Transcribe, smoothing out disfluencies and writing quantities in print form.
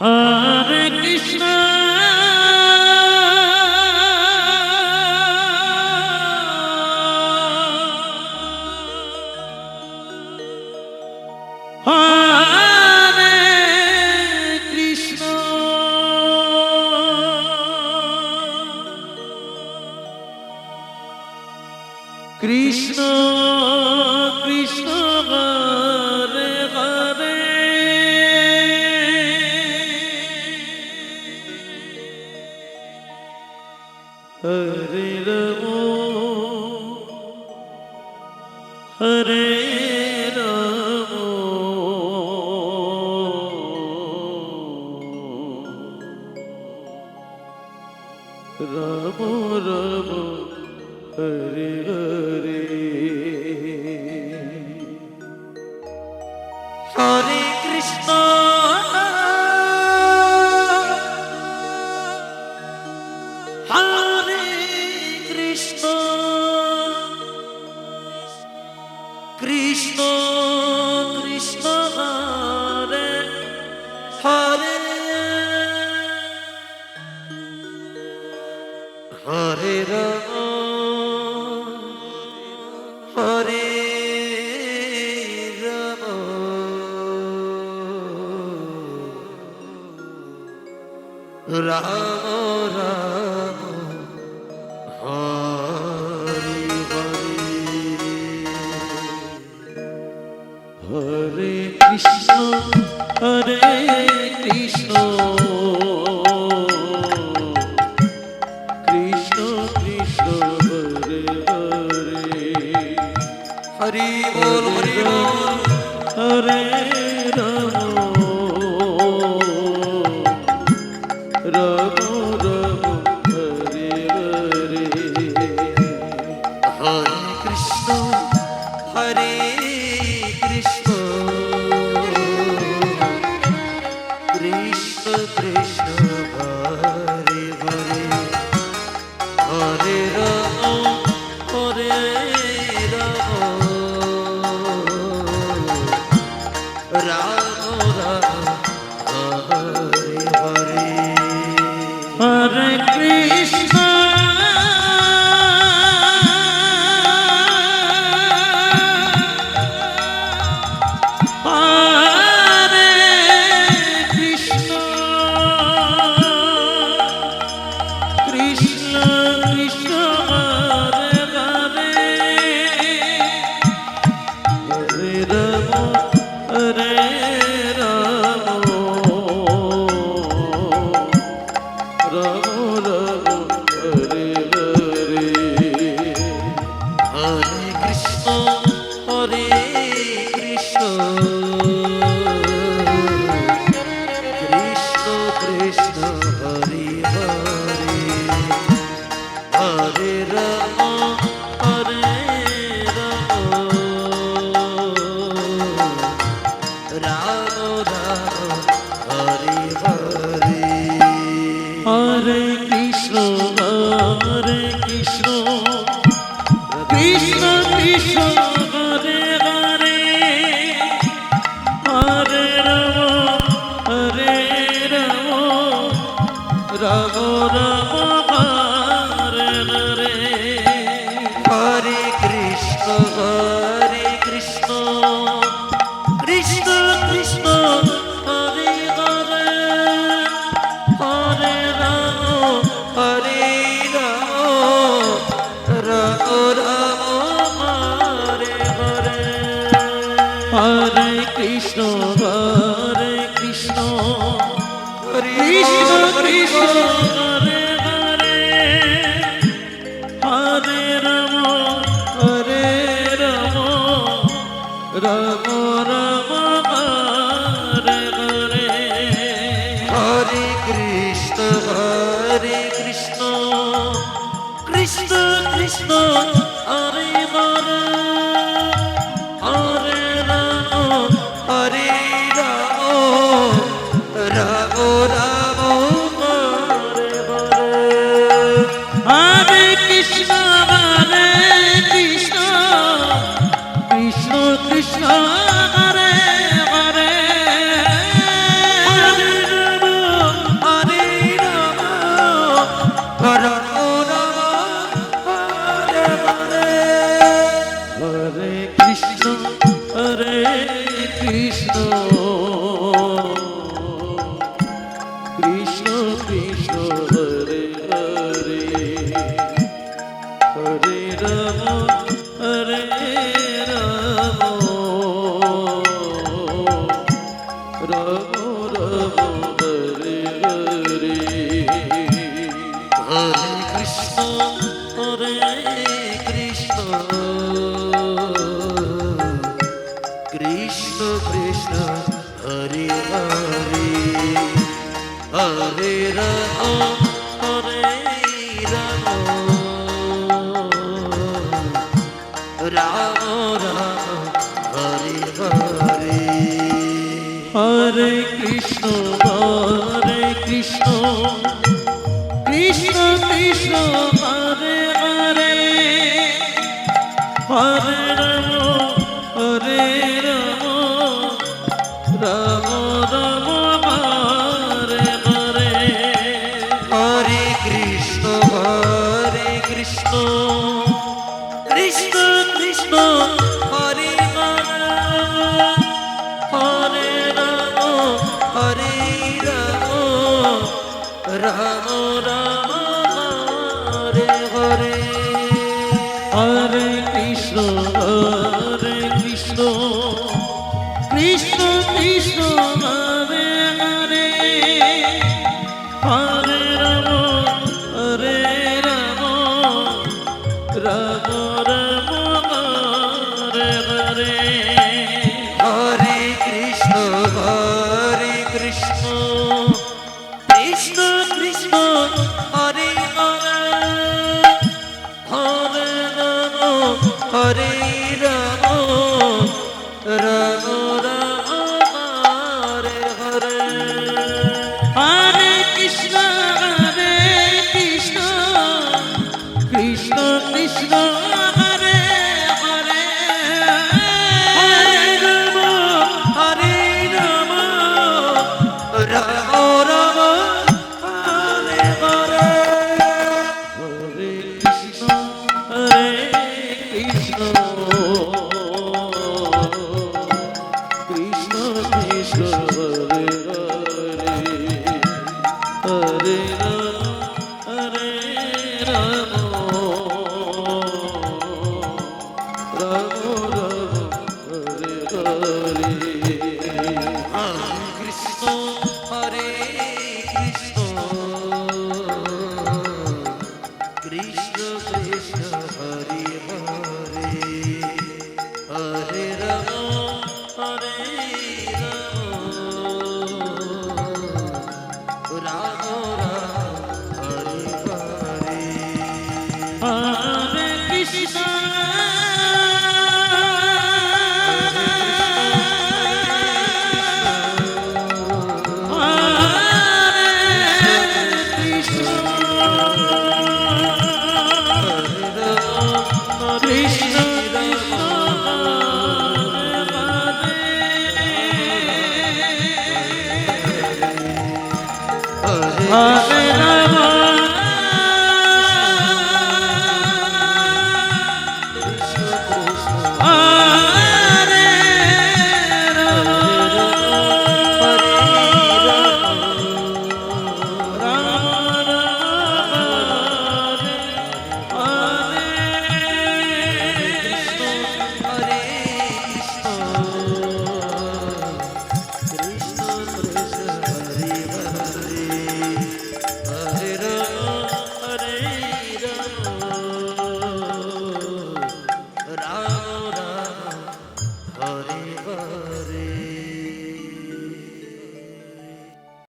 Hare Krishna, Hare Krishna, Krishna Krishna Hare Hare, Hare Ramo Hare Ramo, Ramo Ramo Hare Hare, Hare Krishna, Hare Krishna, Krishna Krishna Hare Hare, Hare Rama Hare Rama, Rama Rama Hare Hare, Hare Krishna Hare Krishna, Krishna Krishna Hare Hare, Hari Bol Hari Bol, Hare Rama Rama Rama Hare Hare, Hare Krishna Hare Krishna, Krishna Krishna Hare Hare, Hare Rama Hare Rama, Rama Rama Hare Hare, Hare Krishna, Hare Krishna, Krishna Krishna Hare Hare, Hare Rama Hare Rama, Rama Rama Hare Hare, Hare Krishna Hare Krishna, Krishna Krishna Hare Hare, Hare Rama Hare Rama, Rama Rama Hare Hare, Hare Krishna Hare Krishna, Krishna Krishna Hare Hare, Hare Rama Hare Rama, Rama Rama Hare Hare, Hare Krishna Hare Krishna, Krishna Krishna Hare Hare, Hare Rama Hare Rama, Rama Rama Hare Hare, Hare Krishna Hare Krishna, Krishna Krishna Hare Hare, Hare Rama Hare Rama, Rama Rama Hare Hare, Hare Krishna Hare Krishna, Krishna Krishna Hare Hare, Hare Rama Hare Rama, Rama Rama Hare Hare, Hare Krishna Hare Krishna, Krishna Krishna Krishna Krishna Hare Hare Hare Ram Hare Ram Ram Ram Hare Hare Hare Krishna Krishna Krishna Hare Hare Hare Ram Hare Ram Ram Ram Hare Hare Hare Krishna Krishna Krishna Hare Hare Hare Ram Hare Ram Ram Ram Hare Hare Hare Krishna Krishna Krishna Hare Hare Hare Ram Hare Ram Ram Ram Hare Hare Hare Krishna Krishna Krishna Hare Hare Hare Ram Hare Ram Ram Ram Hare Hare Hare Krishna Krishna Krishna Hare Hare Hare Ram Hare Ram Ram Ram Hare Hare Hare Krishna Krishna Krishna Krishna Hare Hare Hare Ram Ram Hare Hare Hare Krishna Krishna Krishna Krishna Hare Hare Hare Ram Hare Ram Ram Ram Hare Hare Hare Krishna Hare Hare